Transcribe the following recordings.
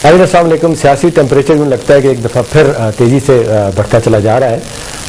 السلام علیکم. سیاسی ٹیمپریچر میں لگتا ہے کہ ایک دفعہ پھر تیزی سے بڑھتا چلا جا رہا ہے.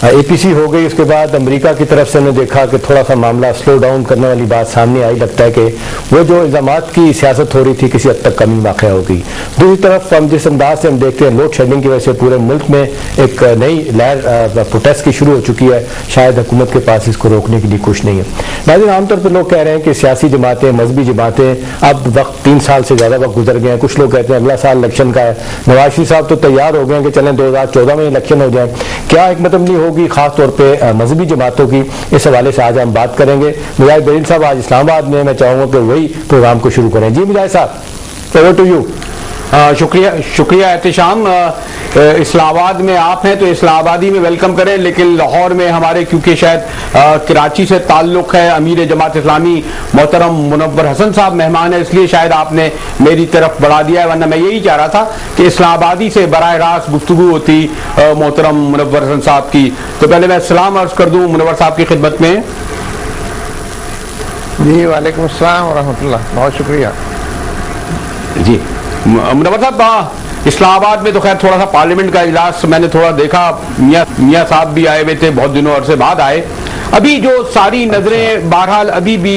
اے پی سی ہو گئی, اس کے بعد امریکہ کی طرف سے نے دیکھا کہ تھوڑا سا معاملہ سلو ڈاؤن کرنے والی بات سامنے آئی. لگتا ہے کہ وہ جو الزامات کی سیاست ہو رہی تھی کسی حد تک کمی واقع ہو گئی. دوسری طرف ہم جس انداز سے ہم دیکھتے ہیں لوڈ شیڈنگ کی وجہ سے پورے ملک میں ایک نئی لہر پروٹیسٹ کی شروع ہو چکی ہے. شاید حکومت کے پاس اس کو روکنے کے لیے کچھ نہیں ہے. ناظرین, عام طور پر لوگ کہہ رہے ہیں کہ سیاسی جماعتیں, مذہبی جماعتیں, اب وقت 3 سال سے زیادہ وقت گزر گئے ہیں. کچھ لوگ کہتے ہیں اگلا سال الیکشن کا ہے. نواز شریف صاحب تو تیار ہو گئے ہیں کہ چلیں 2014 میں الیکشن ہو جائیں. کیا حکمت عملی ہوگی خاص طور پہ مذہبی جماعتوں کی؟ اس حوالے سے آج ہم بات کریں گے. مجاہد بریل صاحب آج اسلام آباد میں چاہوں گا کہ وہی پروگرام کو شروع کریں. جی مجاہد صاحب, اوور ٹو یو. شکریہ احتشام. اسلام آباد میں آپ ہیں تو اسلام آبادی میں ویلکم کریں, لیکن لاہور میں ہمارے کیونکہ شاید کراچی سے تعلق ہے, امیر جماعت اسلامی محترم منور حسن صاحب مہمان ہے, اس لیے شاید آپ نے میری طرف بڑھا دیا ہے, ورنہ میں یہی چاہ رہا تھا کہ اسلام آبادی سے براہ راست گفتگو ہوتی محترم منور حسن صاحب کی. تو پہلے میں سلام عرض کر دوں منور صاحب کی خدمت میں. جی وعلیکم السلام ورحمۃ اللہ, بہت شکریہ. جی منور صاحب, اسلام آباد میں تو خیر تھوڑا سا پارلیمنٹ کا اجلاس میں نے تھوڑا دیکھا, میاں صاحب بھی آئے ہوئے تھے, بہت دنوں عرصے بعد آئے. ابھی جو ساری نظریں بہرحال ابھی بھی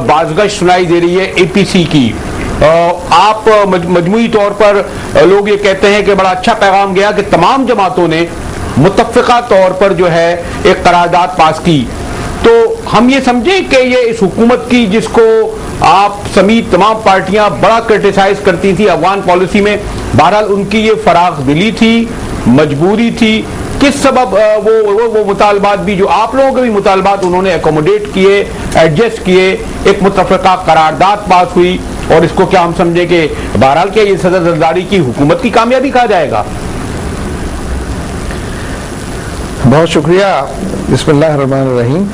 بازگشت سنائی دے رہی ہے اے پی سی کی. آپ مجموعی طور پر لوگ یہ کہتے ہیں کہ بڑا اچھا پیغام گیا کہ تمام جماعتوں نے متفقہ طور پر جو ہے ایک قرارداد پاس کی. تو ہم یہ سمجھیں کہ یہ اس حکومت کی, جس کو آپ سمیت تمام پارٹیاں بڑا کرٹیسائز کرتی تھی افغان پالیسی میں, بہرحال ان کی یہ فراغ دلی تھی, مجبوری تھی. کس سبب وہ مطالبات بھی جو آپ لوگوں کے بھی مطالبات انہوں نے اکوموڈیٹ کیے, ایڈجسٹ کیے, ایک متفقہ قرارداد پاس ہوئی, اور اس کو کیا ہم سمجھیں کہ بہرحال کیا یہ صدر زرداری کی حکومت کی کامیابی کہا جائے گا؟ بہت شکریہ. بسم اللہ الرحمن الرحیم.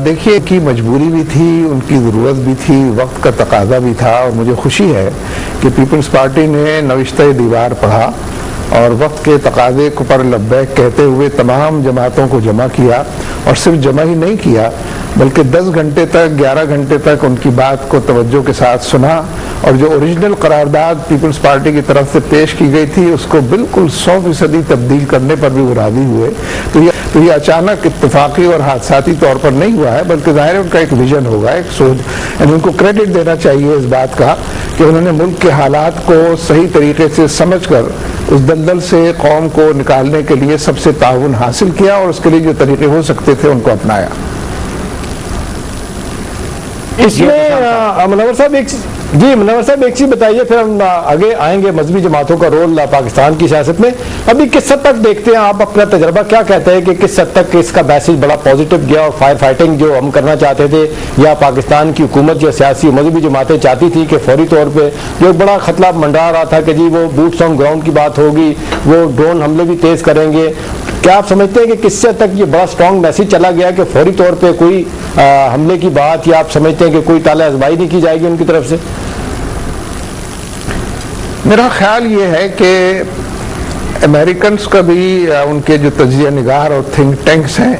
دیکھیے کی مجبوری بھی تھی, ان کی ضرورت بھی تھی, وقت کا تقاضا بھی تھا, اور مجھے خوشی ہے کہ پیپلز پارٹی نے نوشتہ دیوار پڑھا اور وقت کے تقاضے پر لبیک کہتے ہوئے تمام جماعتوں کو جمع کیا, اور صرف جمع ہی نہیں کیا بلکہ 10 گھنٹے تک 11 گھنٹے تک ان کی بات کو توجہ کے ساتھ سنا, اور جو اوریجنل قرارداد پیپلز پارٹی کی طرف سے پیش کی گئی تھی اس کو بالکل 100% تبدیل کرنے پر بھی وہ راضی ہوئے. تو یہ اچانک اتفاقی اور حادثاتی طور پر نہیں ہوا ہے, بلکہ ظاہر ہے ان کا ایک ویژن ہوگا, ایک سوچ. یعنی ان کو کریڈٹ دینا چاہیے اس بات کا کہ انہوں نے ملک کے حالات کو صحیح طریقے سے سمجھ کر اس دلدل سے قوم کو نکالنے کے لیے سب سے تعاون حاصل کیا, اور اس کے لیے جو طریقے ہو سکتے تھے ان کو اپنایا. اس میں منور صاحب ایک چیز بتائیے, پھر ہم آگے آئیں گے. مذہبی جماعتوں کا رول پاکستان کی سیاست میں ابھی کس حد تک دیکھتے ہیں آپ؟ اپنا تجربہ کیا کہتے ہیں کہ کس حد تک اس کا میسج بڑا پازیٹیو گیا, اور فائر فائٹنگ جو ہم کرنا چاہتے تھے یا پاکستان کی حکومت یا سیاسی مذہبی جماعتیں چاہتی تھی کہ فوری طور پہ جو ایک بڑا خطرہ منڈرا رہا تھا کہ جی وہ بوٹس آن گراؤنڈ کی بات ہوگی, وہ ڈرون حملے بھی تیز کریں گے, کیا آپ سمجھتے ہیں کہ کس سے تک یہ بڑا اسٹرانگ میسج چلا گیا کہ فوری طور پہ کوئی حملے کی بات, یا آپ سمجھتے ہیں کہ کوئی طالع ازمائی نہیں کی جائے گی ان کی طرف سے؟ میرا خیال یہ ہے کہ امریکنز کا بھی, ان کے جو تجزیہ نگار اور تھنک ٹینکس ہیں,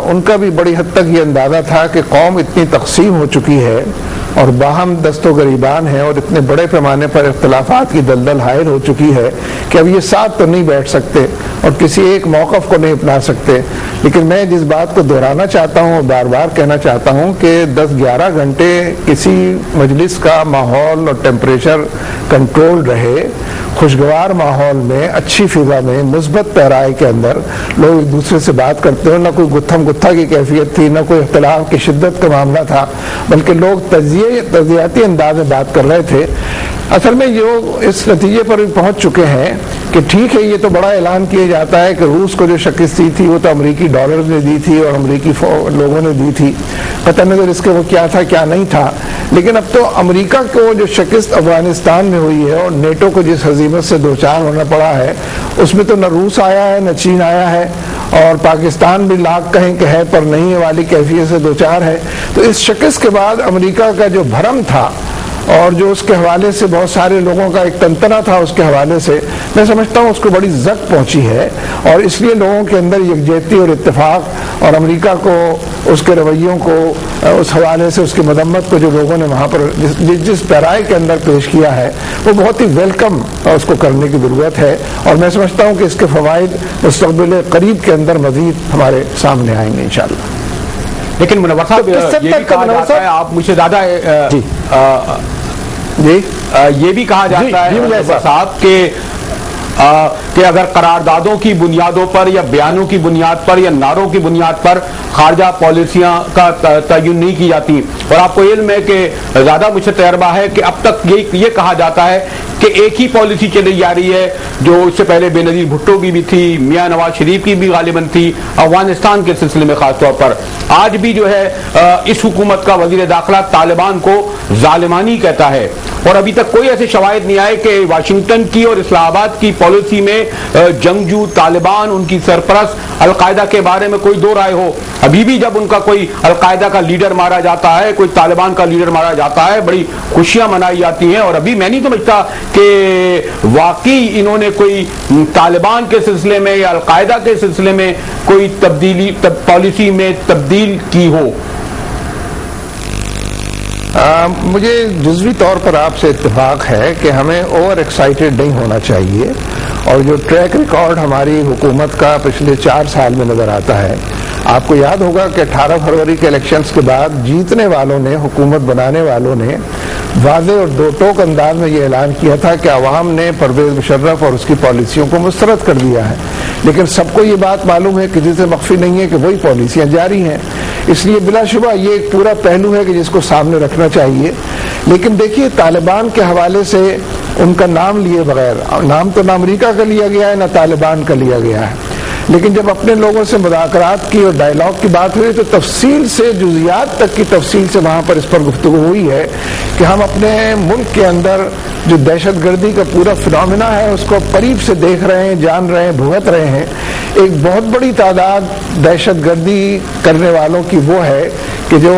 ان کا بھی بڑی حد تک یہ اندازہ تھا کہ قوم اتنی تقسیم ہو چکی ہے اور باہم دست و گریبان ہے, اور اتنے بڑے پیمانے پر اختلافات کی دلدل حائل ہو چکی ہے کہ اب یہ ساتھ تو نہیں بیٹھ سکتے اور کسی ایک موقف کو نہیں اپنا سکتے. لیکن میں جس بات کو دہرانا چاہتا ہوں اور بار بار کہنا چاہتا ہوں کہ 10-11 گھنٹے کسی مجلس کا ماحول اور ٹیمپریچر کنٹرول رہے, خوشگوار ماحول میں, اچھی فضا میں, مثبت پیرائی کے اندر لوگ ایک دوسرے سے بات کرتے ہو, نہ کوئی گتھم گتھا کی کیفیت تھی, نہ کوئی اختلاف کی شدت کا معاملہ تھا, بلکہ لوگ تجزیاتی انداز میں بات کر رہے تھے. اصل میں جو اس نتیجے پر بھی پہنچ چکے ہیں کہ ٹھیک ہے, یہ تو بڑا اعلان کیا جاتا ہے کہ روس کو جو شکست دی تھی وہ تو امریکی ڈالرز نے دی تھی اور امریکی لوگوں نے دی تھی, قطع نظر اس کے وہ کیا تھا کیا نہیں تھا. لیکن اب تو امریکہ کو جو شکست افغانستان میں ہوئی ہے اور نیٹو کو جس ہزیمت سے دوچار ہونا پڑا ہے, اس میں تو نہ روس آیا ہے نہ چین آیا ہے, اور پاکستان بھی لاکھ کہیں کہ ہے پر نہیں والی کیفیت سے دوچار ہے. تو اس شکست کے بعد امریکہ کا جو بھرم تھا اور جو اس کے حوالے سے بہت سارے لوگوں کا ایک تنتنا تھا اس کے حوالے سے، میں سمجھتا ہوں اس کو بڑی زد پہنچی ہے، اور اس لیے لوگوں کے اندر یکجہتی اور اتفاق، اور امریکہ کو اس کے رویوں کو اس حوالے سے اس کی مذمت کو جو لوگوں نے وہاں پر جس پیرائے کے اندر پیش کیا ہے وہ بہت ہی ویلکم اس کو کرنے کی ضرورت ہے، اور میں سمجھتا ہوں کہ اس کے فوائد مستقبل قریب کے اندر مزید ہمارے سامنے آئیں گے انشاءاللہ۔ لیکن منور صاحب یہ بھی کہا جاتا ہے، آپ مجھ سے زیادہ جی یہ بھی کہا جاتا ہے منور صاحب کہ اگر قراردادوں کی بنیادوں پر یا بیانوں کی بنیاد پر یا نعروں کی بنیاد پر خارجہ پالیسیاں کا تعین نہیں کی جاتی، اور آپ کو علم ہے کہ زیادہ مجھ سے تجربہ ہے کہ اب تک یہ کہا جاتا ہے کہ ایک ہی پالیسی چلی جا رہی ہے جو اس سے پہلے بے نظیر بھٹو کی بھی تھی، میاں نواز شریف کی بھی غالباً تھی، افغانستان کے سلسلے میں خاص طور پر آج بھی جو ہے اس حکومت کا وزیر داخلہ طالبان کو ظالمانی کہتا ہے، اور ابھی تک کوئی ایسے شواہد نہیں آئے کہ واشنگٹن کی اور اسلام آباد کی پالیسی میں جنگجو طالبان، ان کی سرپرست القاعدہ کے بارے میں کوئی دو رائے ہو۔ ابھی بھی جب ان کا کوئی القاعدہ کا لیڈر مارا جاتا ہے، کوئی طالبان کا لیڈر مارا جاتا ہے، بڑی خوشیاں منائی جاتی ہیں، اور ابھی میں نہیں سمجھتا کہ واقعی انہوں نے کوئی طالبان کے سلسلے میں یا القاعدہ کے سلسلے میں کوئی پالیسی میں تبدیل کی ہو۔ مجھے جزوی طور پر آپ سے اتفاق ہے کہ ہمیں اوور ایکسائٹیڈ نہیں ہونا چاہیے، اور جو ٹریک ریکارڈ ہماری حکومت کا پچھلے 4 سال میں نظر آتا ہے، آپ کو یاد ہوگا کہ 18 فروری کے الیکشنز کے بعد جیتنے والوں نے، حکومت بنانے والوں نے واضح اور دو ٹوک انداز میں یہ اعلان کیا تھا کہ عوام نے پرویز مشرف اور اس کی پالیسیوں کو مسترد کر دیا ہے، لیکن سب کو یہ بات معلوم ہے، کسی سے مخفی نہیں ہے کہ وہی پالیسیاں جاری ہیں۔ اس لیے بلا شبہ یہ ایک پورا پہلو ہے کہ جس کو سامنے رکھنا چاہیے۔ لیکن دیکھیے طالبان کے حوالے سے ان کا نام لیے بغیر، نام تو نہ امریکہ کا لیا گیا ہے نہ طالبان کا لیا گیا ہے، لیکن جب اپنے لوگوں سے مذاکرات کی اور ڈائلاگ کی بات ہوئی تو تفصیل سے، جزیات تک کی تفصیل سے وہاں پر اس پر گفتگو ہوئی ہے کہ ہم اپنے ملک کے اندر جو دہشت گردی کا پورا فنامنا ہے اس کو قریب سے دیکھ رہے ہیں، جان رہے ہیں، بھگت رہے ہیں۔ ایک بہت بڑی تعداد دہشت گردی کرنے والوں کی وہ ہے کہ جو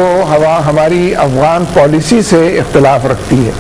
ہماری افغان پالیسی سے اختلاف رکھتی ہے،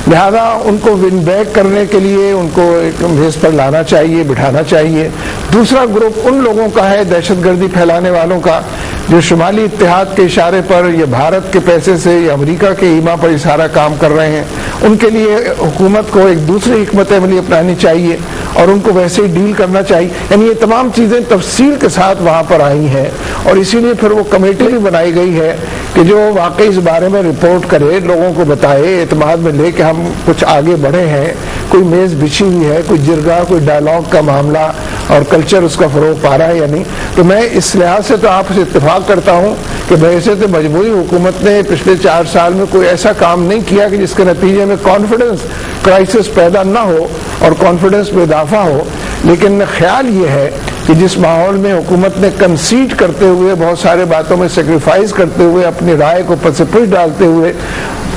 لہذا ان کو ون بیک کرنے کے لیے ان کو ایک میز پر لانا چاہیے، بٹھانا چاہیے۔ دوسرا گروپ ان لوگوں کا ہے دہشت گردی پھیلانے والوں کا جو شمالی اتحاد کے اشارے پر یا بھارت کے پیسے سے یا امریکہ کے ایما پر یہ سارا کام کر رہے ہیں۔ ان کے لیے حکومت کو ایک دوسری حکمت عملی اپنانی چاہیے اور ان کو ویسے ہی ڈیل کرنا چاہیے، یعنی یہ تمام چیزیں تفصیل کے ساتھ وہاں پر آئی ہیں، اور اسی لیے پھر وہ کمیٹی بھی بنائی گئی ہے کہ جو واقعی اس بارے میں رپورٹ کرے، لوگوں کو بتائے، اعتماد میں لے کہ ہم کچھ آگے بڑھے ہیں، کوئی میز بچھی ہوئی ہے، کوئی جرگہ، کوئی ڈائلاگ کا معاملہ اور کلچر اس کا فروغ پا رہا ہے یا نہیں۔ تو میں اس لحاظ سے تو آپ سے اتفاق کرتا ہوں کہ بحیثیت مجموعی حکومت نے پچھلے 4 سال میں کوئی ایسا کام نہیں کیا کہ جس کے نتیجے میں کانفیڈنس کرائسس پیدا نہ ہو اور کانفیڈنس میں اضافہ ہو، لیکن خیال یہ ہے کہ جس ماحول میں حکومت نے کنسیڈ کرتے ہوئے، بہت سارے باتوں میں سیکریفائز کرتے ہوئے، اپنی رائے کو پس پش ڈالتے ہوئے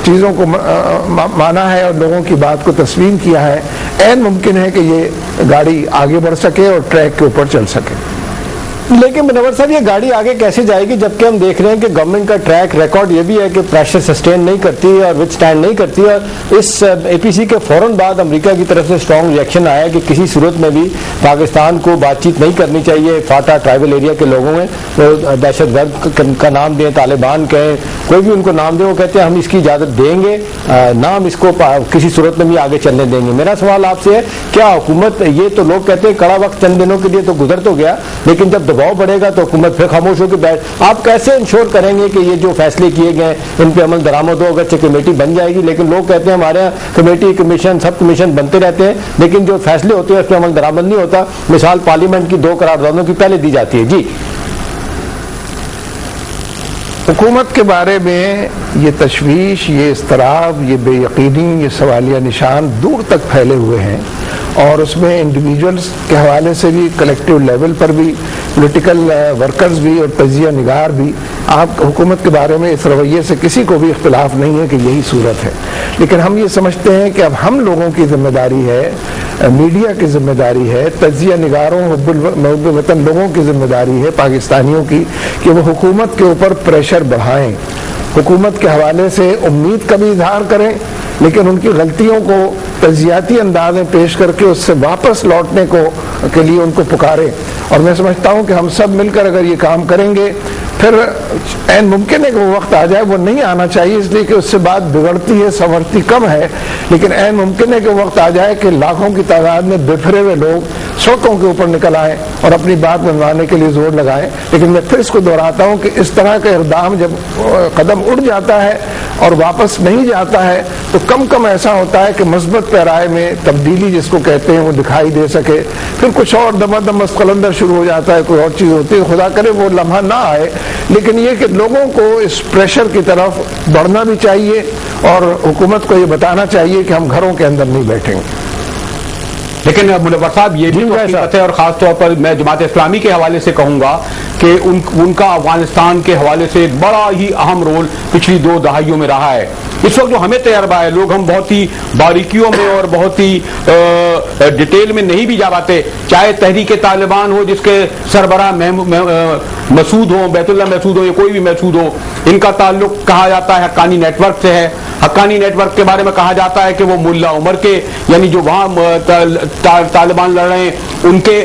چیزوں کو مانا ہے اور لوگوں کی بات کو تسلیم کیا ہے، عین ممکن ہے کہ یہ گاڑی آگے بڑھ سکے اور ٹریک کے اوپر چل سکے۔ لیکن منور صاحب یہ گاڑی آگے کیسے جائے گی جبکہ ہم دیکھ رہے ہیں کہ گورنمنٹ کا ٹریک ریکارڈ یہ بھی ہے کہ پریشر سسٹین نہیں کرتی اور وتھ سٹینڈ نہیں کرتی، اور اس اے پی سی کے فوراً بعد امریکہ کی طرف سے اسٹرانگ ریئیکشن آیا کہ کسی صورت میں بھی پاکستان کو بات چیت نہیں کرنی چاہیے فاٹا ٹرائبل ایریا کے لوگوں میں، وہ دہشت گرد کا نام دیں، طالبان کہیں، کوئی بھی ان کو نام دیں، وہ کہتے ہیں ہم اس کی اجازت دیں گے نہ، ہم اس کو کسی صورت میں بھی آگے چلنے دیں گے۔ میرا سوال آپ سے ہے کیا حکومت، یہ تو لوگ کہتے ہیں کڑا وقت چند دنوں کے لیے تو گزر تو گیا، لیکن جب دباؤ بڑھے گا تو حکومت پھر خاموش ہو کے بیٹھ، آپ کیسے انشور کریں گے کہ یہ جو فیصلے کیے گئے ان پہ عمل درآمد ہو؟ اگرچہ کمیٹی بن جائے گی لیکن لوگ کہتے ہیں ہمارے یہاں کمیٹی، کمیشن، سب کمیشن بنتے رہتے ہیں لیکن جو فیصلے ہوتے ہیں اس پہ عمل درآمد نہیں ہوتا۔ مثال پارلیمنٹ کی 2 قراردادوں کی پہلے دی جاتی ہے۔ جی حکومت کے بارے میں یہ تشویش، یہ اضطراب، یہ بے یقینی، یہ سوالیہ نشان دور تک پھیلے ہوئے ہیں، اور اس میں انڈیویجولز کے حوالے سے بھی، کلیکٹیو لیول پر بھی، پولیٹیکل ورکرز بھی اور تجزیہ نگار بھی، آپ حکومت کے بارے میں اس رویے سے کسی کو بھی اختلاف نہیں ہے کہ یہی صورت ہے، لیکن ہم یہ سمجھتے ہیں کہ اب ہم لوگوں کی ذمہ داری ہے، میڈیا کی ذمہ داری ہے، تجزیہ نگاروں، محب وطن لوگوں کی ذمہ داری ہے، پاکستانیوں کی، کہ وہ حکومت کے اوپر پریشر بڑھائیں، حکومت کے حوالے سے امید کا بھی اظہار کریں لیکن ان کی غلطیوں کو تجزیاتی انداز میں پیش کر کے اس سے واپس لوٹنے کے لیے ان کو پکارے. اور میں سمجھتا ہوں کہ ہم سب مل کر اگر یہ کام کریں گے پھر عین ممکن ہے کہ وہ وقت آ جائے, وہ نہیں آنا چاہیے اس لیے کہ اس سے بات بگڑتی ہے سنورتی کم ہے, لیکن عین ممکن ہے کہ وقت آ جائے کہ لاکھوں کی تعداد میں بکھرے ہوئے لوگ سڑکوں کے اوپر نکل آئیں اور اپنی بات منوانے کے لیے زور لگائیں. لیکن میں پھر اس کو دہراتا ہوں کہ اس طرح کا اقدام جب قدم اٹھ جاتا ہے اور واپس نہیں جاتا ہے تو کم ایسا ہوتا ہے کہ مثبت پیرائے میں تبدیلی جس کو کہتے ہیں وہ دکھائی دے سکے. پھر کچھ اور دم قلندر شروع ہو جاتا ہے, کوئی اور چیز ہوتی ہے, خدا کرے وہ لمحہ نہ آئے. لیکن یہ کہ لوگوں کو اس پریشر کی طرف بڑھنا بھی چاہیے اور حکومت کو یہ بتانا چاہیے کہ ہم گھروں کے اندر نہیں بیٹھیں گے. لیکن منور صاحب یہ بھی حقیقت ہے, اور خاص طور پر میں جماعت اسلامی کے حوالے سے کہوں گا کہ ان کا افغانستان کے حوالے سے ایک بڑا ہی اہم رول پچھلی 2 دہائیوں میں رہا ہے. اس وقت جو ہمیں تجربہ ہے, لوگ ہم بہت ہی باریکیوں میں اور بہت ہی ڈیٹیل میں نہیں بھی جا پاتے, چاہے تحریک طالبان ہو جس کے سربراہ مسعود ہوں, بیت اللہ مسعود ہوں یا کوئی بھی مسعود ہو, ان کا تعلق کہا جاتا ہے حقانی نیٹ ورک سے ہے. حقانی نیٹ ورک کے بارے میں کہا جاتا ہے کہ وہ ملا عمر کے یعنی جو وہاں طالبان لڑ رہے ہیں ان کے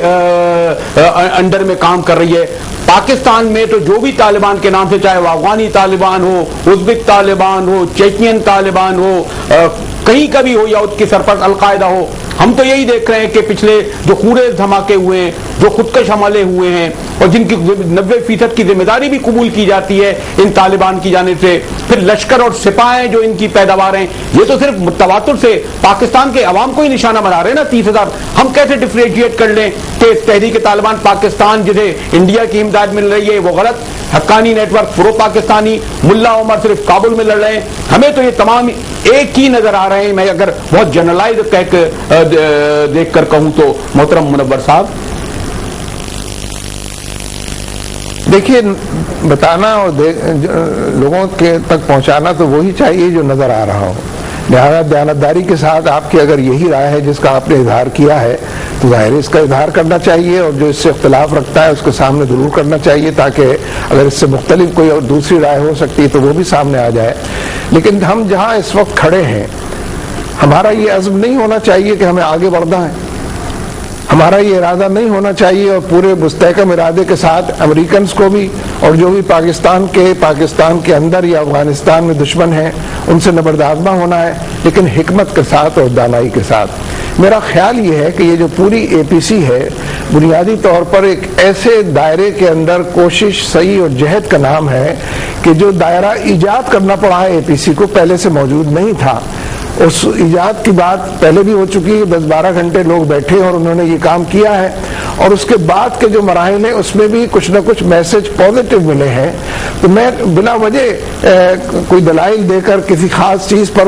انڈر میں کام کر رہی ہے. پاکستان میں تو جو بھی طالبان کے نام سے, چاہے وہ افغانی طالبان ہو, ازبک طالبان ہو, چیچین طالبان ہو, کہیں کا بھی ہو, یا اس کی سرپرست القاعدہ ہو, ہم تو یہی دیکھ رہے ہیں کہ پچھلے جو خونریز دھماکے ہوئے ہیں, جو خودکش حملے ہوئے ہیں اور جن کی 90% کی ذمہ داری بھی قبول کی جاتی ہے ان طالبان کی جانب سے, پھر لشکر اور سپاہیں جو ان کی پیداوار ہیں, یہ تو صرف تواتر سے پاکستان کے عوام کو ہی نشانہ بنا رہے ہیں نا 30,000. ہم کیسے ڈفرینشیٹ کر لیں کہ تحریک طالبان پاکستان جسے انڈیا کی امداد مل رہی ہے وہ غلط, حقانی نیٹ ورک پرو پاکستانی, ملا عمر صرف کابل میں لڑ رہے ہیں. ہمیں تو یہ تمام ایک ہی نظر آ رہے ہیں. میں اگر بہت جنرلائز دیکھ کر کہوں تو محترم منور صاحب, دیکھیے بتانا اور لوگوں کے تک پہنچانا تو وہی چاہیے جو نظر آ رہا ہو. لہٰذا دیانتداری کے ساتھ آپ کی اگر یہی رائے ہے جس کا آپ نے اظہار کیا ہے تو ظاہر اس کا اظہار کرنا چاہیے, اور جو اس سے اختلاف رکھتا ہے اس کے سامنے ضرور کرنا چاہیے تاکہ اگر اس سے مختلف کوئی اور دوسری رائے ہو سکتی ہے تو وہ بھی سامنے آ جائے. لیکن ہم جہاں اس وقت کھڑے ہیں ہمارا یہ عزم نہیں ہونا چاہیے کہ ہمیں آگے بڑھنا ہے, ہمارا یہ ارادہ نہیں ہونا چاہیے اور پورے مستحکم ارادے کے ساتھ امریکنز کو بھی اور جو بھی پاکستان کے اندر یا افغانستان میں دشمن ہیں ان سے نبردآزمہ ہونا ہے, لیکن حکمت کے ساتھ اور دانائی کے ساتھ. میرا خیال یہ ہے کہ یہ جو پوری اے پی سی ہے بنیادی طور پر ایک ایسے دائرے کے اندر کوشش سعی اور جہد کا نام ہے کہ جو دائرہ ایجاد کرنا پڑا ہے اے پی سی کو, پہلے سے موجود نہیں تھا. اس ایجاد کی بات پہلے بھی ہو چکی ہے, 10-12 گھنٹے لوگ بیٹھے اور انہوں نے یہ کام کیا ہے, اور اس کے بعد کے جو مراحل ہیں اس میں بھی کچھ نہ کچھ میسج پازیٹیو ملے ہیں. تو میں بلا وجہ کوئی دلائل دے کر کسی خاص چیز پر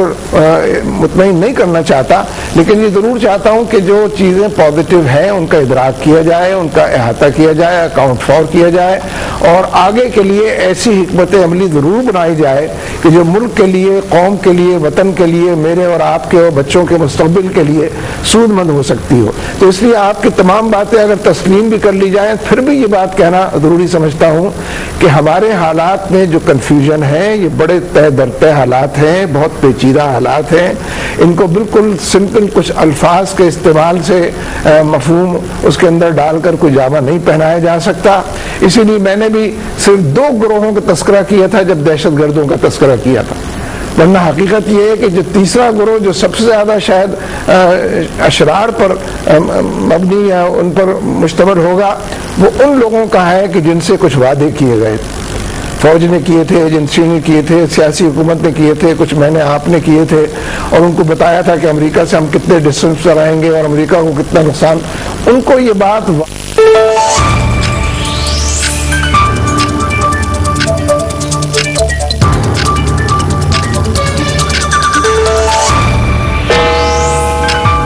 مطمئن نہیں کرنا چاہتا, لیکن یہ ضرور چاہتا ہوں کہ جو چیزیں پازیٹیو ہیں ان کا ادراک کیا جائے, ان کا احاطہ کیا جائے, اکاؤنٹ فور کیا جائے, اور آگے کے لیے ایسی حکمت عملی ضرور بنائی جائے کہ جو ملک کے لیے, قوم کے لیے, وطن کے لیے, میرے اور آپ کے اور بچوں کے مستقبل کے لیے سود مند ہو سکتی ہو. تو اس لیے آپ کی تمام باتیں اگر تسلیم بھی کر لی جائیں پھر بھی یہ بات کہنا ضروری سمجھتا ہوں کہ ہمارے حالات میں جو کنفیوژن ہے یہ بڑے تہ در تہ حالات ہیں, بہت پیچیدہ حالات ہیں. ان کو بالکل سمپل کچھ الفاظ کے استعمال سے مفہوم اس کے اندر ڈال کر کوئی جامہ نہیں پہنایا جا سکتا. اسی لیے میں نے بھی صرف 2 گروہوں کا تذکرہ کیا تھا جب دہشت گردوں کا تذکرہ کیا تھا, ورنہ حقیقت یہ ہے کہ جو تیسرا گروہ جو سب سے زیادہ شاید اشرار پر مبنی یا ان پر مشتمل ہوگا وہ ان لوگوں کا ہے کہ جن سے کچھ وعدے کیے گئے, فوج نے کیے تھے, ایجنسی نے کیے تھے, سیاسی حکومت نے کیے تھے, کچھ میں نے آپ نے کیے تھے, اور ان کو بتایا تھا کہ امریکہ سے ہم کتنے ڈسٹینس پر رہیں گے اور امریکہ کو کتنا نقصان. ان کو یہ بات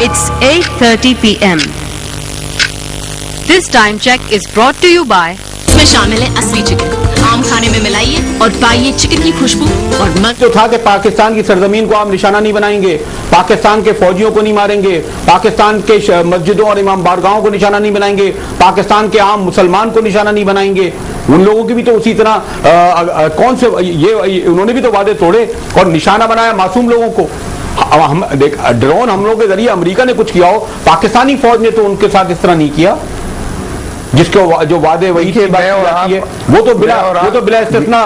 It's 8:30 p.m. This time check is brought to you by اس میں شامل ہے اصلی چکن, عام کھانے میں ملائیے اور پائیے چکن کی خوشبو اور جو تھا کہ پاکستان کی سرزمین کو آپ نشانہ نہیں بنائیں گے, پاکستان کے فوجیوں کو نہیں ماریں گے, پاکستان کے مسجدوں اور امام بارگاہوں کو نشانہ نہیں بنائیں گے, پاکستان کے عام مسلمان کو نشانہ نہیں بنائیں گے. ان لوگوں کی بھی تو اسی طرح کون سے یہ انہوں نے بھی تو وعدے توڑے اور نشانہ بنایا معصوم لوگوں کو. ہم دیکھ ڈرون حملوں کے ذریعے امریکہ نے کچھ کیا ہو, پاکستانی فوج نے تو ان کے ساتھ اس طرح نہیں کیا, جس کو جو وعدے وہی کی بات کی جاتی ہے وہ تو بلا استثناء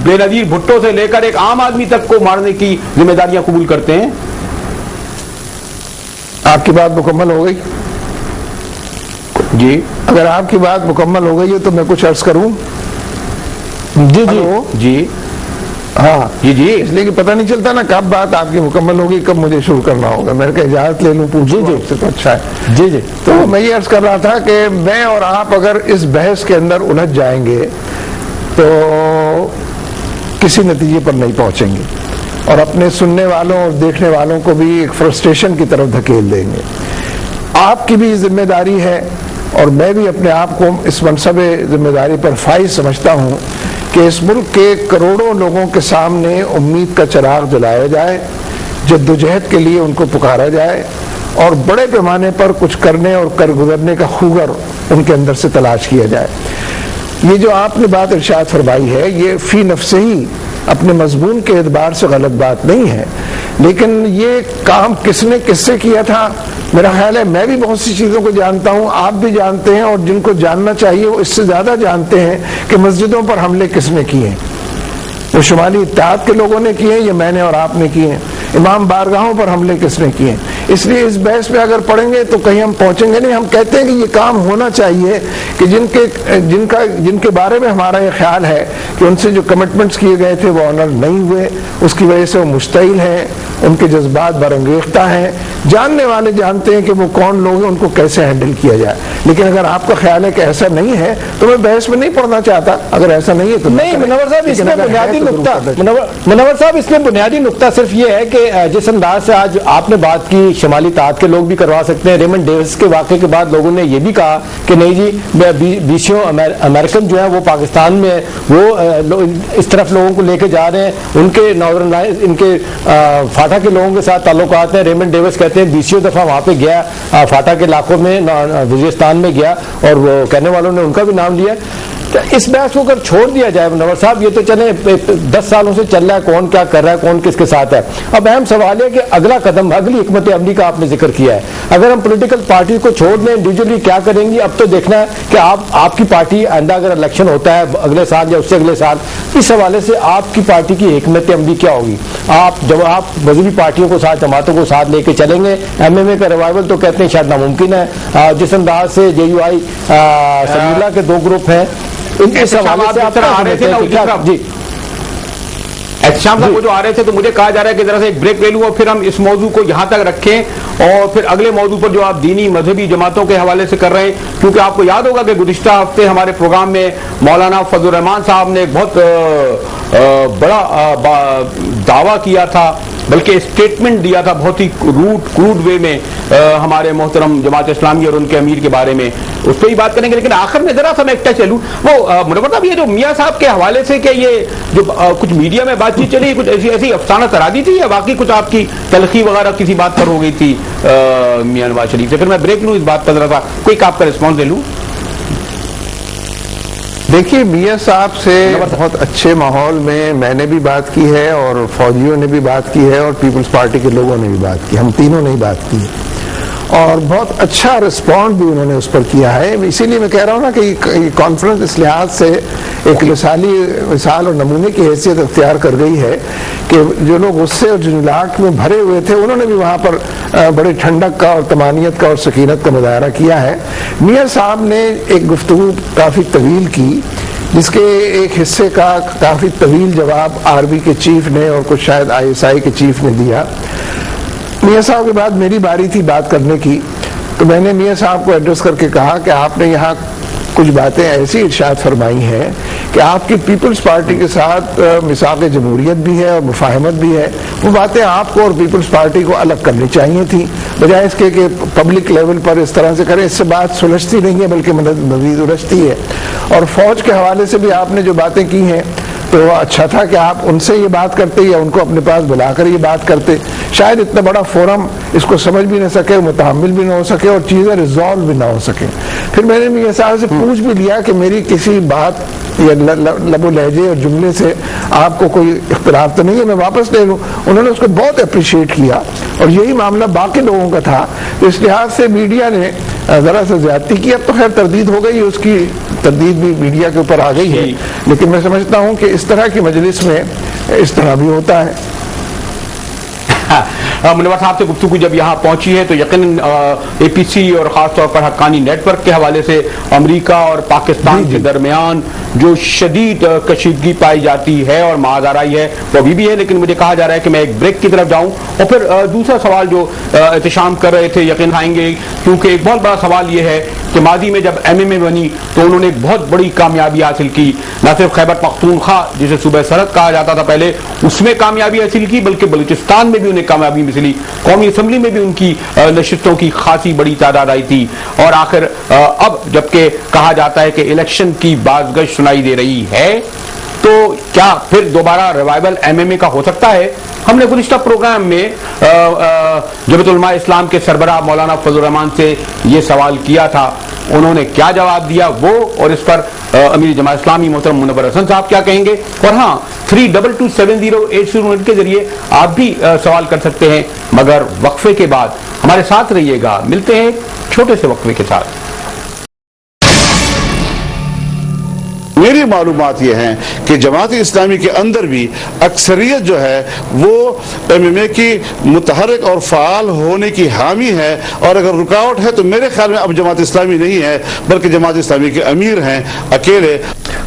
بے نظیر بھٹو سے لے کر ایک عام آدمی تک کو مارنے کی ذمہ داریاں قبول کرتے ہیں. آپ کی بات مکمل ہو گئی؟ جی اگر آپ کی بات مکمل ہو گئی ہے تو میں کچھ عرض کروں. جی جی جی ہاں جی جی اس لیے کہ پتہ نہیں چلتا نا کب بات آپ کی مکمل ہوگی, کب مجھے شروع کرنا ہوگا. میں نے کہا اجازت لے لوں, پوچھوں آپ سے تو اچھا ہے. جی جی تو میں یہ عرض کر رہا تھا کہ میں اور آپ اگر اس بحث کے اندر الجھ جائیں گے تو کسی نتیجے پر نہیں پہنچیں گے, اور اپنے سننے والوں اور دیکھنے والوں کو بھی ایک فرسٹریشن کی طرف دھکیل دیں گے. آپ کی بھی ذمہ داری ہے, اور میں بھی اپنے آپ کو اس منصب ذمہ داری پر فائز سمجھتا ہوں کہ اس ملک کے کروڑوں لوگوں کے سامنے امید کا چراغ جلایا جائے, جدوجہد کے لیے ان کو پکارا جائے, اور بڑے پیمانے پر کچھ کرنے اور کر گزرنے کا خوگر ان کے اندر سے تلاش کیا جائے. یہ جو آپ نے بات ارشاد فرمائی ہے یہ فی نفسہ ہی اپنے مضمون کے اعتبار سے غلط بات نہیں ہے, لیکن یہ کام کس نے کس سے کیا تھا, میرا خیال ہے میں بھی بہت سی چیزوں کو جانتا ہوں, آپ بھی جانتے ہیں, اور جن کو جاننا چاہیے وہ اس سے زیادہ جانتے ہیں کہ مسجدوں پر حملے کس نے کیے ہیں. وہ شمالی اتحاد کے لوگوں نے کیے ہیں, یہ میں نے اور آپ نے کیے ہیں. امام بارگاہوں پر حملے کس نے کیے ہیں. اس لیے اس بحث میں اگر پڑھیں گے تو کہیں ہم پہنچیں گے نہیں. ہم کہتے ہیں کہ یہ کام ہونا چاہیے کہ جن کے بارے میں ہمارا یہ خیال ہے کہ ان سے جو کمٹمنٹس کیے گئے تھے وہ آنر نہیں ہوئے, اس کی وجہ سے وہ مشتعل ہیں, ان کے جذبات برانگیختہ ہیں. جاننے والے جانتے ہیں کہ وہ کون لوگ ہیں, ان کو کیسے ہینڈل کیا جائے. لیکن اگر آپ کا خیال ہے کہ ایسا نہیں ہے تو میں بحث میں نہیں پڑھنا چاہتا. اگر ایسا نہیں ہے تو نہیں. منور صاحب اس میں بنیادی نقطہ منور صاحب اس میں بنیادی نقطہ صرف یہ ہے کہ جس انداز سے آج آپ نے بات کی شمالی اتحاد کے لوگ بھی کروا سکتے ہیں. ریمنڈ ڈیوس کے واقعے کے بعد لوگوں نے یہ بھی کہا کہ نہیں جی بیسیوں امریکن جو ہیں وہ پاکستان میں وہ اس طرف لوگوں کو لے کے جا رہے ہیں, ان کے ناردرن ان کے فاٹا کے لوگوں کے ساتھ تعلقات ہیں. ریمنڈ ڈیوس کہتے ہیں بیسیوں دفعہ وہاں پہ گیا, فاٹا کے علاقوں میں وزیرستان میں گیا, اور وہ کہنے والوں نے ان کا بھی نام لیا. تو اس بحث کو اگر چھوڑ دیا جائے منور صاحب, یہ تو چلے 10 سالوں سے چل رہا ہے, کون کیا کر رہا ہے, کون کس کے ساتھ ہے. اب اہم سوال ہے کہ اگلا قدم, اگلی حکمت عملی کا آپ نے ذکر کیا ہے. اگر ہم پولیٹیکل پارٹی کو چھوڑ دیں, انڈیویجولی کیا کریں گی. اب تو دیکھنا ہے کہ آپ کی پارٹی آئندہ اگر الیکشن ہوتا ہے اگلے سال یا اس سے اگلے سال, اس حوالے سے آپ کی پارٹی کی حکمت عملی کیا ہوگی. جب آپ مذہبی پارٹیوں کو ساتھ, جماعتوں کو ساتھ لے کے چلیں گے, ایم ایم اے کا ریوائول تو کہتے ہیں شاید ناممکن ہے. جس انداز سے جے یو آئی سمیع اللہ کے 2 گروپ ہیں, ان کے حوالے سے آپ آ رہے تھے جی احتشام صاحب وہ جو آ رہے تھے, تو مجھے کہا جا رہا ہے کہ ذرا سے ایک بریک لے لوں اور پھر ہم اس موضوع کو یہاں تک رکھیں, اور پھر اگلے موضوع پر جو آپ دینی مذہبی جماعتوں کے حوالے سے کر رہے ہیں, کیونکہ آپ کو یاد ہوگا کہ گزشتہ ہفتے ہمارے پروگرام میں مولانا فضل الرحمان صاحب نے ایک بہت بڑا دعویٰ کیا تھا, بلکہ اسٹیٹمنٹ دیا تھا بہت ہی کروڈ وے میں ہمارے محترم جماعت اسلامی اور ان کے امیر کے بارے میں. اس پہ ہی بات کریں گے, لیکن آخر میں ذرا سا میں ایک ٹچ لوں. وہ منور صاحب, یہ جو میاں صاحب کے حوالے سے کہ یہ جو کچھ میڈیا میں بات چیت چلی, کچھ ایسی افسانہ کرا دی تھی, یا واقعی کچھ آپ کی تلخی وغیرہ کسی بات پر ہو گئی تھی میاں نواز شریف سے؟ پھر میں بریک لوں اس بات پر, ذرا سا کوئی آپ کا رسپانس لے لوں. دیکھیے میاں صاحب سے بہت اچھے ماحول میں نے بھی بات کی ہے, اور فوجیوں نے بھی بات کی ہے, اور پیپلز پارٹی کے لوگوں نے بھی بات کی, ہم تینوں نے ہی بات کی ہے, اور بہت اچھا رسپونڈ بھی انہوں نے اس پر کیا ہے. اسی لیے میں کہہ رہا ہوں نا کہ یہ کانفرنس اس لحاظ سے ایک مثال اور نمونے کی حیثیت اختیار کر گئی ہے کہ جو لوگ غصے اور جنجلاہٹ میں بھرے ہوئے تھے, انہوں نے بھی وہاں پر بڑے ٹھنڈک کا اور طمانینت کا اور سکینت کا مظاہرہ کیا ہے. میاں صاحب نے ایک گفتگو کافی طویل کی, جس کے ایک حصے کا کافی طویل جواب آرمی کے چیف نے اور کچھ شاید ISI کے چیف نے دیا. میاں صاحب کے بعد میری باری تھی بات کرنے کی, تو میں نے میاں صاحب کو ایڈریس کر کے کہا کہ آپ نے یہاں کچھ باتیں ایسی ارشاد فرمائی ہیں کہ آپ کی پیپلز پارٹی کے ساتھ میثاق جمہوریت بھی ہے اور مفاہمت بھی ہے. وہ باتیں آپ کو اور پیپلز پارٹی کو الگ کرنی چاہیے تھی, بجائے اس کے کہ پبلک لیول پر اس طرح سے کریں. اس سے بات سلجھتی نہیں ہے بلکہ مزید الجھتی ہے. اور فوج کے حوالے سے بھی آپ نے جو باتیں کی ہیں تو اچھا تھا کہ آپ ان سے یہ بات کرتے یا ان کو اپنے پاس بلا کر یہ بات کرتے. شاید اتنا بڑا فورم اس کو سمجھ بھی نہ سکے, متحمل بھی نہ ہو سکے اور چیزیں ریزالو بھی نہ ہو سکیں. پھر میں نے میاں صاحب سے پوچھ بھی لیا کہ میری کسی بات یا لب و لہجے اور جملے سے آپ کو کوئی اختلاف تو نہیں ہے, میں واپس لے لوں. انہوں نے اس کو بہت اپریشیٹ کیا اور یہی معاملہ باقی لوگوں کا تھا. تو اس لحاظ سے میڈیا نے ذرا سے زیادتی کی. اب تو خیر تردید ہو گئی, اس کی تردید بھی میڈیا کے اوپر آ گئی ہے, لیکن میں سمجھتا ہوں کہ اس طرح کی مجلس میں اس طرح بھی ہوتا ہے. منور صاحب سے گفتگو جب یہاں پہنچی ہے تو یقیناً اے پی سی اور خاص طور پر حقانی نیٹ ورک کے حوالے سے امریکہ اور پاکستان کے درمیان جو شدید کشیدگی پائی جاتی ہے اور معاذ آرائی ہے وہ ابھی بھی ہے. لیکن مجھے کہا جا رہا ہے کہ میں ایک بریک کی طرف جاؤں اور پھر دوسرا سوال جو احتشام کر رہے تھے یقین آئیں گے, کیونکہ ایک بہت بڑا سوال یہ ہے کہ ماضی میں جب ایم ایم اے بنی تو انہوں نے ایک بہت بڑی کامیابی حاصل کی. نہ صرف خیبر پختونخوا جسے صوبہ سرحد کہا جاتا تھا پہلے, اس میں کامیابی حاصل کی, بلکہ بلوچستان میں بھی انہیں کامیابی ملی. قومی اسمبلی میں بھی ان کی نشستوں کی خاصی بڑی تعداد آئی تھی. اور آخر اب جبکہ کہا جاتا ہے کہ الیکشن کی بازگشت سنائی دے رہی ہے, تو کیا پھر دوبارہ ریوائول ایم ایم اے کا ہو سکتا ہے؟ ہم نے گزشتہ پروگرام میں جمعیت علماء اسلام کے سربراہ مولانا فضل الرحمان سے یہ سوال کیا تھا. انہوں نے کیا جواب دیا وہ اور اس پر امیر جماعت اسلامی محترم منور حسن صاحب کیا کہیں گے. اور ہاں 32270808 کے ذریعے آپ بھی سوال کر سکتے ہیں, مگر وقفے کے بعد ہمارے ساتھ رہیے گا. ملتے ہیں چھوٹے سے وقفے کے ساتھ. میری معلومات یہ ہیں کہ جماعت اسلامی کے اندر بھی اکثریت جو ہے وہ ایم ایم اے کی متحرک اور فعال ہونے کی حامی ہے, اور اگر رکاوٹ ہے تو میرے خیال میں اب جماعت اسلامی نہیں ہے بلکہ جماعت اسلامی کے امیر ہیں اکیلے.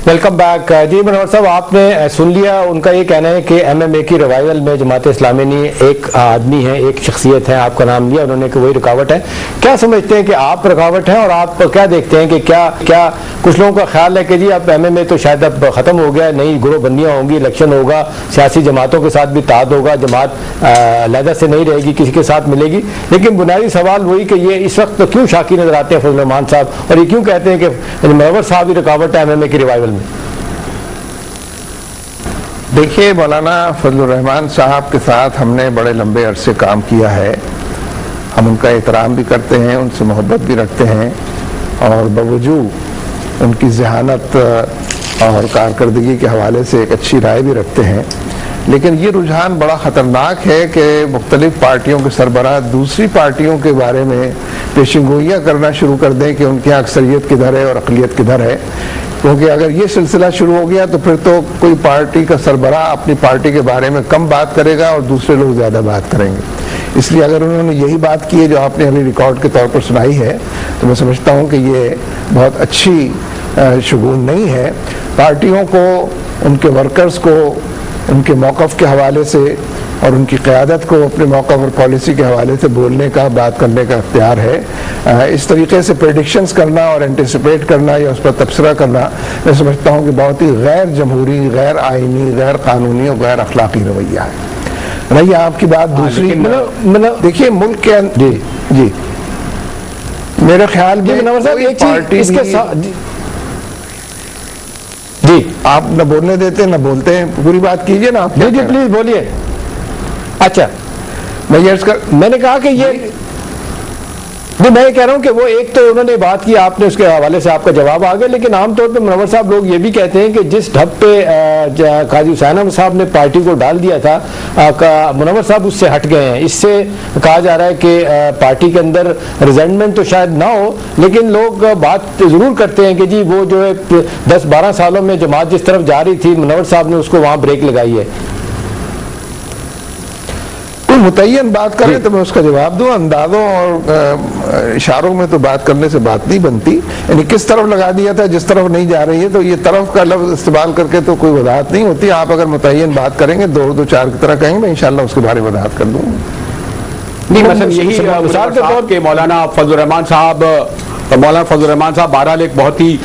Welcome back. جی منور صاحب, آپ نے سن لیا ان کا یہ کہنا ہے کہ ایم ایم اے کی ریوائول میں جماعت اسلامی نے ایک آدمی ہے, ایک شخصیت ہے, آپ کا نام لیا انہوں نے کہ وہی رکاوٹ ہے. کیا سمجھتے ہیں کہ آپ رکاوٹ ہیں, اور آپ کیا دیکھتے ہیں کہ کیا کچھ لوگوں کا خیال ہے کہ جی اب ایم ایم اے تو شاید اب ختم ہو گیا, نئی گروہ بندیاں ہوں گی, الیکشن ہوگا, سیاسی جماعتوں کے ساتھ بھی اتحاد ہوگا, جماعت علیحدہ سے نہیں رہے گی, کسی کے ساتھ ملے گی. لیکن بنیادی سوال وہی کہ یہ اس وقت کیوں شاکی نظر آتے ہیں فضل الرحمان صاحب, اور یہ کیوں کہتے ہیں کہ منور صاحب ہی رکاوٹ ہے ایم ایم اے کی ریوائول میں؟ دیکھیے, مولانا فضل الرحمان صاحب کے ساتھ ہم نے بڑے لمبے عرصے کام کیا ہے. ہم ان کا احترام بھی کرتے ہیں, ان سے محبت بھی رکھتے ہیں, اور باوجود ان کی ذہانت اور کارکردگی کے حوالے سے ایک اچھی رائے بھی رکھتے ہیں. لیکن یہ رجحان بڑا خطرناک ہے کہ مختلف پارٹیوں کے سربراہ دوسری پارٹیوں کے بارے میں پیشن گوئیاں کرنا شروع کر دیں کہ ان کی اکثریت کدھر ہے اور اقلیت کدھر ہے. کیونکہ اگر یہ سلسلہ شروع ہو گیا تو پھر تو کوئی پارٹی کا سربراہ اپنی پارٹی کے بارے میں کم بات کرے گا اور دوسرے لوگ زیادہ بات کریں گے. اس لیے اگر انہوں نے یہی بات کی ہے جو آپ نے ابھی ریکارڈ کے طور پر سنائی ہے, تو میں سمجھتا ہوں کہ یہ بہت اچھی شگون نہیں ہے. پارٹیوں کو, ان کے ورکرز کو ان کے موقف کے حوالے سے اور ان کی قیادت کو اپنے موقف اور پالیسی کے حوالے سے بولنے کا, بات کرنے کا اختیار ہے. اس طریقے سے پریڈکشنز کرنا اور اینٹیسپیٹ کرنا یا اس پر تبصرہ کرنا میں سمجھتا ہوں کہ بہت ہی غیر جمہوری, غیر آئینی, غیر قانونی اور غیر اخلاقی رویہ ہے. رہی آپ کی بات دوسری, دیکھیے ملک کے جی میرے خیال میں جی آپ نہ بولنے دیتے نہ بولتے ہیں, پوری بات کیجئے نا آپ. جی پلیز بولیے. اچھا, میں نے کہا کہ یہ میں یہ کہہ رہا ہوں کہ وہ ایک تو انہوں نے بات کی, آپ نے اس کے حوالے سے آپ کا جواب آ گیا, لیکن عام طور پہ منور صاحب لوگ یہ بھی کہتے ہیں کہ جس ڈھب پہ قاضی حسین احمد صاحب نے پارٹی کو ڈال دیا تھا, منور صاحب اس سے ہٹ گئے ہیں. اس سے کہا جا رہا ہے کہ پارٹی کے اندر ریزنٹمنٹ تو شاید نہ ہو, لیکن لوگ بات ضرور کرتے ہیں کہ جی وہ جو ہے 10-12 سالوں میں جماعت جس طرف جا رہی تھی, منور صاحب نے اس کو وہاں بریک لگائی ہے. متعین بات کریں تو میں اس کا جواب دوں. اندازوں اور اشاروں میں تو بات کرنے سے بات نہیں بنتی. یعنی کس طرف لگا دیا تھا, جس طرف نہیں جا رہی ہے, تو یہ طرف کا لفظ استعمال کر کے تو کوئی وضاحت نہیں ہوتی. آپ اگر متعین بات کریں گے, 2-2-4 کی طرح کہیں گے, میں انشاءاللہ اس کے بارے میں وضاحت کر دوں. نہیں, مثلا یہی مثال کے طور پہ مولانا فضل الرحمان صاحب بہرحال ایک بہت ہی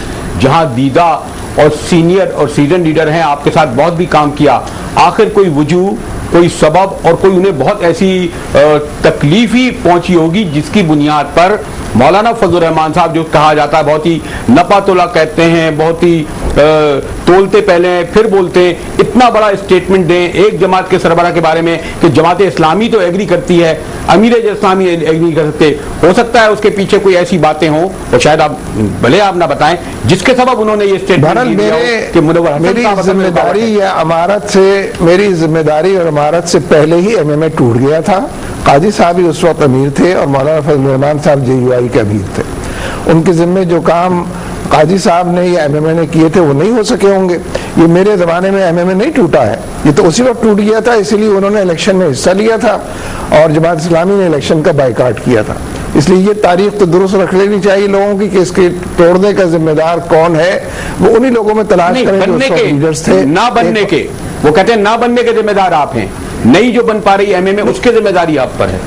جہاں دیدہ اور سینئر اور سیزن لیڈر ہیں, آپ کے ساتھ بہت بھی کام کیا. آخر کوئی وجوہ, کوئی سبب اور کوئی انہیں بہت ایسی تکلیف ہی پہنچی ہوگی جس کی بنیاد پر مولانا فضل الرحمان صاحب, جو کہا جاتا ہے بہت ہی نپا تولا کہتے ہیں, بہت ہی تولتے پہلے ہیں پھر بولتے ہیں, اتنا بڑا اسٹیٹمنٹ دیں ایک جماعت کے سربراہ کے بارے میں کہ جماعت اسلامی تو ایگری کرتی ہے, امیر اسلامی ایگری کر سکتے. ہو سکتا ہے اس کے پیچھے کوئی ایسی باتیں ہوں اور شاید آپ بھلے آپ نہ بتائیں جس کے سبب انہوں نے یہ اسٹیٹمنٹ دیا کہ منور حسن میری صاحب ذمہ داری یا امارت سے, میری ذمہ داری اور امارت سے پہلے ہی ایم ایم اے ٹوٹ گیا تھا. قاضی صاحب ہی اس وقت امیر تھے اور مولانا فضل الرحمان صاحب جے یو آئی کے امیر تھے. ان کے ذمے جو کام قاضی صاحب نے یا ایم ایم اے نے کیے تھے وہ نہیں ہو سکے ہوں گے. یہ میرے زمانے میں ایم ایم اے نہیں ٹوٹا ہے, یہ تو اسی وقت ٹوٹ گیا تھا, اسی لیے انہوں نے الیکشن میں حصہ لیا تھا اور جماعت اسلامی نے الیکشن کا بائیکاٹ کیا تھا. اس لیے یہ تاریخ تو درست رکھ لینی چاہیے لوگوں کی کہ اس کے توڑنے کا ذمہ دار کون ہے. وہ انہی لوگوں میں تلاش کریں جو اس وقت لیڈرز تھے. نہ بننے کے, وہ کہتے ہیں نہ بننے کے ذمہ دار آپ ہیں, نہیں جو بن پا رہی ایم ایم اے اس کی ذمہ داری آپ پر ہے.